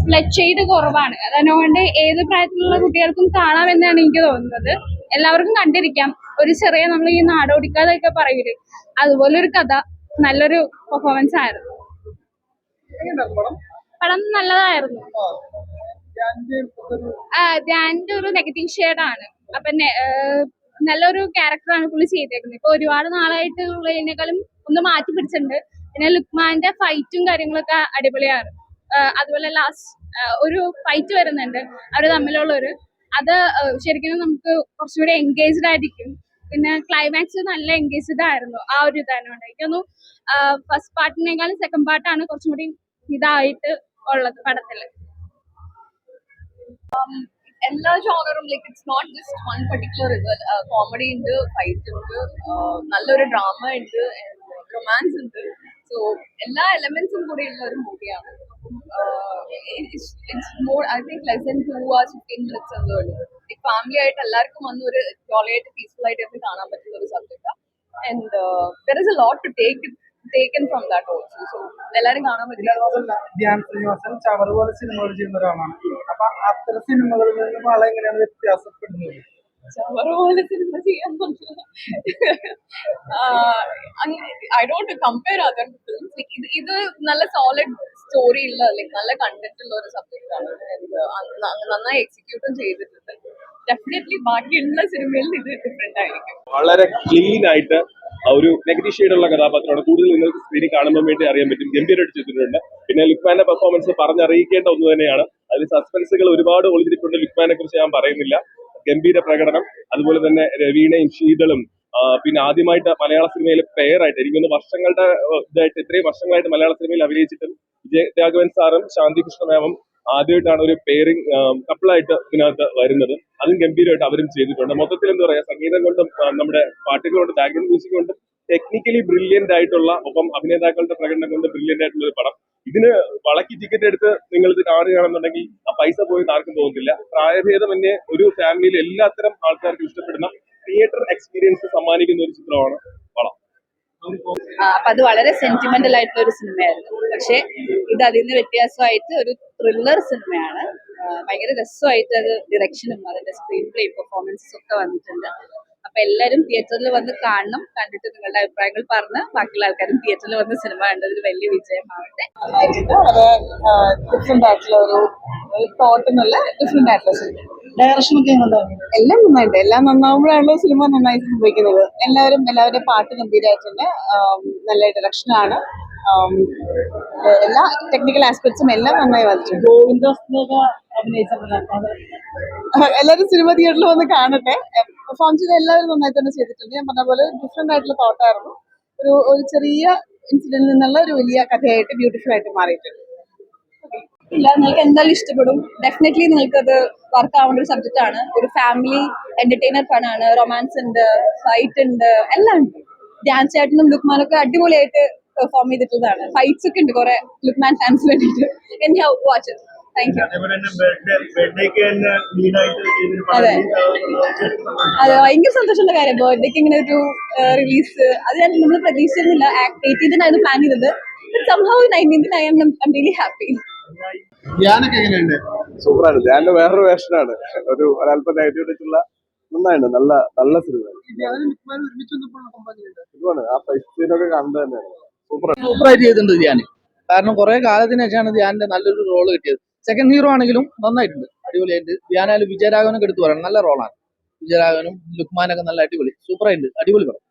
Blood shade കുറവാണ്. അതുകൊണ്ട് ഏത് പ്രായത്തിലുള്ള കുട്ടികൾക്കും കാണാമെന്നാണ് എനിക്ക് തോന്നുന്നത്. എല്ലാവർക്കും കണ്ടിരിക്കാം. ഒരു ചെറിയ നമ്മൾ ഈ നാടോടിക്കഥയൊക്കെ പറയൂലേ, അതുപോലെ ഒരു കഥ, നല്ലൊരു പെർഫോമൻസ് ആയിരുന്നു. പടം നല്ലതായിരുന്നു. ധ്യാനിന്റെ ഒരു നെഗറ്റീവ് ഷെയ്ഡാണ്. അപ്പൊ നല്ലൊരു ക്യാരക്ടറാണ് പുള്ളി ചെയ്തേക്കുന്നത്. ഇപ്പൊ ഒരുപാട് നാളായിട്ട് ഉള്ളതിനേക്കാളും ഒന്ന് മാറ്റി പിടിച്ചിട്ടുണ്ട്. പിന്നെ ലുക്മാന്റെ ഫൈറ്റും കാര്യങ്ങളൊക്കെ അടിപൊളിയാണ്. അതുപോലെ ലാസ്റ്റ് ഒരു ഫൈറ്റ് വരുന്നുണ്ട് അവർ തമ്മിലുള്ള അത് ശരിക്കും നമുക്ക് കുറച്ചുകൂടി എൻഗേജ്ഡ് ആയിരിക്കും. പിന്നെ ക്ലൈമാക്സ് നല്ല എൻഗേജ്ഡ് ആയിരുന്നു. ആ ഒരു ഇതാണ് എനിക്കൊന്നു ഫസ്റ്റ് പാർട്ടിനേക്കാളും സെക്കൻഡ് പാർട്ടാണ് കുറച്ചും കൂടി ഇതായിട്ട് ഉള്ളത് പടത്തില്. എല്ലാ ജോണറും like it's not just one particular comedy ഉണ്ട്, ഫൈറ്റ് ഉണ്ട്, നല്ലൊരു ഡ്രാമ ഉണ്ട്, റൊമാൻസ് ഉണ്ട്. സോ എല്ലാ എലമെന്റ്സും കൂടിയുള്ള ഒരു മൂവിയാണ്. It's more I think less than 2 hours 15 minutes എന്തോ ഉള്ളൂ. ഫാമിലി ആയിട്ട് എല്ലാവർക്കും വന്ന് ഒരു ജോളി ആയിട്ട് പീസ്ഫുൾ ആയിട്ട് ഒക്കെ കാണാൻ പറ്റുന്ന ഒരു സബ്ജക്റ്റാണ്. And there is a lot to taken from that also. So എല്ലാവരും കാണാൻ പറ്റില്ല. ധ്യാൻ ശ്രീനിവാസൻ ചവർ പോലെ സിനിമകൾ ചെയ്യുന്ന ഒരാളാണ്. അപ്പൊ അത്തരം സിനിമകളിൽ നിന്ന് വളരെ എങ്ങനെയാണ് വ്യത്യാസപ്പെടുന്നത്? ചവർ പോലെ സിനിമ ചെയ്യാൻ I don't compare other films. ഇത് നല്ല സോളിഡ് സ്റ്റോറി ഉള്ള ലൈക്ക് നല്ല കണ്ടന്റ് ഉള്ള ഒരു സബ്ജക്റ്റ് ആണ്. നന്നായി എക്സിക്യൂട്ടും ചെയ്തിട്ടുണ്ട്. ഡെഫിനറ്റ്ലി ബാക്കിയുള്ള സിനിമയിൽ ഇത് ഡിഫറെന്റ് ആയിരിക്കും. വളരെ ക്ലീൻ ആയിട്ട് ഒരു നെഗറ്റീവ് ഷെയ്ഡുള്ള കഥാപാത്രമാണ്. കൂടുതൽ നിങ്ങൾക്ക് സ്ക്രീനിൽ കാണുമ്പോൾ വേണ്ടി അറിയാൻ പറ്റും. ഗംഭീരമായിട്ട് ചെയ്തിട്ടുണ്ട്. പിന്നെ ലുക്മാന്റെ പെർഫോമൻസ് പറഞ്ഞറിയിക്കേണ്ട ഒന്ന് തന്നെയാണ്. അതിൽ സസ്പെൻസുകൾ ഒരുപാട് ഒളിഞ്ഞിട്ടുണ്ട്. ലുക്മാനെ കുറിച്ച് ഞാൻ പറയുന്നില്ല. ഗംഭീര പ്രകടനം. അതുപോലെ തന്നെ രവീണയും ശീതളും പിന്നെ ആദ്യമായിട്ട് മലയാള സിനിമയിൽ പെയറായിട്ട് എനിക്കൊന്ന് വർഷങ്ങളുടെ ഇതായിട്ട് ഇത്രയും വർഷങ്ങളായിട്ട് മലയാള സിനിമയിൽ അഭിനയിച്ചിട്ടും വിജയരാഘവൻ സാറും ശാന്തി കൃഷ്ണ മാമും ആദ്യമായിട്ടാണ് ഒരു പെയറിംഗ് കപ്പിളായിട്ട് ഇതിനകത്ത് വരുന്നത്. അതും ഗംഭീരമായിട്ട് അവരും ചെയ്തിട്ടുണ്ട്. മൊത്തത്തിൽ എന്താ പറയാ, സംഗീതം കൊണ്ടും നമ്മുടെ പാട്ടുകൾ കൊണ്ടും ബാക്ക്ഗ്രൗണ്ട് മ്യൂസിക് കൊണ്ടും ടെക്നിക്കലി ബ്രില്യന്റ് ആയിട്ടുള്ള, ഒപ്പം അഭിനേതാക്കളുടെ പ്രകടനം കൊണ്ട് ബ്രില്യന്റ് ആയിട്ടുള്ള ഒരു പടം. ഇതിന് വളക്കി ടിക്കറ്റ് എടുത്ത് നിങ്ങൾ ഇത് കാണുകയാണെന്നുണ്ടെങ്കിൽ ആ പൈസ പോയി ആർക്കും തോന്നുന്നില്ല. പ്രായഭേദമന്യേ ഒരു ഫാമിലിയിൽ എല്ലാത്തരം ആൾക്കാർക്കും ഇഷ്ടപ്പെടുന്ന തിയേറ്റർ എക്സ്പീരിയൻസ് സമ്മാനിക്കുന്ന ഒരു ചിത്രമാണ് വളം. അപ്പൊ അത് വളരെ സെന്റിമെന്റൽ ആയിട്ടുള്ള ഒരു സിനിമയായിരുന്നു. പക്ഷെ ഇത് അതിൽ നിന്ന് വ്യത്യാസമായിട്ട് ഒരു ത്രില്ലർ സിനിമയാണ്. ഭയങ്കര രസമായിട്ട് അത് ഡിറക്ഷനും അതിന്റെ സ്ക്രീൻ പ്ലേ പെർഫോമൻസസ് ഒക്കെ വന്നിട്ടുണ്ട്. അപ്പൊ എല്ലാവരും തിയേറ്ററിൽ വന്ന് കാണണം. കണ്ടിട്ട് നിങ്ങളുടെ അഭിപ്രായങ്ങൾ പറഞ്ഞ് ബാക്കിയുള്ള ആൾക്കാരും തിയേറ്ററിൽ വന്ന് സിനിമ കണ്ടത് ഒരു വലിയ വിജയമാവട്ടെ. ഡിഫറെന്റ് ആയിട്ടുള്ള ഒരു തോട്ട് എന്നുള്ള ഡിഫറെന്റ് ആയിട്ടുള്ള സിനിമ. ഡയറക്ഷൻ ഒക്കെ എല്ലാം നന്നായിട്ട്, എല്ലാം നന്നാവുമ്പോഴാണല്ലോ സിനിമ നന്നായി സംഭവിക്കുന്നത്. എല്ലാവരുടെ പാട്ട് ഗംഭീരമായിട്ടുണ്ട്. നല്ല ഡയറക്ഷനാണ്. എല്ലാ ടെക്നിക്കൽ ആസ്പെക്ട്സും എല്ലാം നന്നായി വന്നിട്ടുണ്ട്. എല്ലാവരും സിനിമ തിയേറ്ററിൽ വന്ന് കാണട്ടെ. പെർഫോം ചെയ്ത് എല്ലാവരും നന്നായി തന്നെ ചെയ്തിട്ടുണ്ട്. ഞാൻ പറഞ്ഞ പോലെ ഡിഫറെന്റ് ആയിട്ടുള്ള തോട്ടായിരുന്നു. ഒരു ചെറിയ ഇൻസിഡന്റിൽ നിന്നുള്ള ഒരു വലിയ കഥയായിട്ട് ബ്യൂട്ടിഫുൾ ആയിട്ട് മാറിയിട്ടുണ്ട്. ഇല്ല, നിങ്ങൾക്ക് എന്തായാലും ഇഷ്ടപ്പെടും. ഡെഫിനറ്റ്ലി നിങ്ങൾക്ക് അത് വർക്ക് ആവേണ്ട ഒരു സബ്ജക്റ്റ് ആണ്. ഒരു ഫാമിലി എന്റർടൈനർ ഫാനാണ്. റൊമാൻസ് ഉണ്ട്, ഫൈറ്റ് ഉണ്ട്, എല്ലാം ഉണ്ട്. ധ്യാൻ ചേട്ടനും ലുക്മാനൊക്കെ അടിപൊളിയായിട്ട് പെർഫോം ചെയ്തിട്ടുള്ളതാണ്. ഫൈറ്റ്സ് ഒക്കെ ഉണ്ട് കുറെ ലുക്മാൻ ഫാൻസ് വേണ്ടിയിട്ട്. Watch it. Thank you. അതെ, ഭയങ്കര സന്തോഷമുള്ള കാര്യം ബർത്ത്ഡേക്ക് ഇങ്ങനെ ഒരു റിലീസ്. അത് നമ്മൾ പ്രതീക്ഷിച്ചിരുന്നില്ല. 18th പ്ലാൻ ചെയ്തത്. somehow 19th I am really happy. സൂപ്പറാണ്. ധ്യാന്റെ വേറൊരു വേഷനാണ്. ഒരു ഒരല്പം നെഗറ്റീവ് വെച്ചുള്ള നന്നായിട്ട് നല്ല സിനിമ. ആ ഫൈറ്റ് സീനൊക്കെ കണ്ടത് തന്നെയാണ്. സൂപ്പറായിട്ട് ചെയ്തിട്ടുണ്ട് ധ്യാൻ. കാരണം കുറെ കാലത്തിന് ശേഷമാണ് ധ്യാനിന്റെ നല്ലൊരു റോള് കിട്ടിയത്. സെക്കൻഡ് ഹീറോ ആണെങ്കിലും നന്നായിട്ടുണ്ട്, അടിപൊളിയായിട്ട്. ധ്യാനായാലും വിജയരാഘവനൊക്കെ എടുത്തു പറയണം, നല്ല റോളാണ്. വിജയരാഘവനും ലുക്മാനൊക്കെ നല്ല അടിപൊളി, സൂപ്പറായിട്ടുണ്ട്, അടിപൊളി പടം.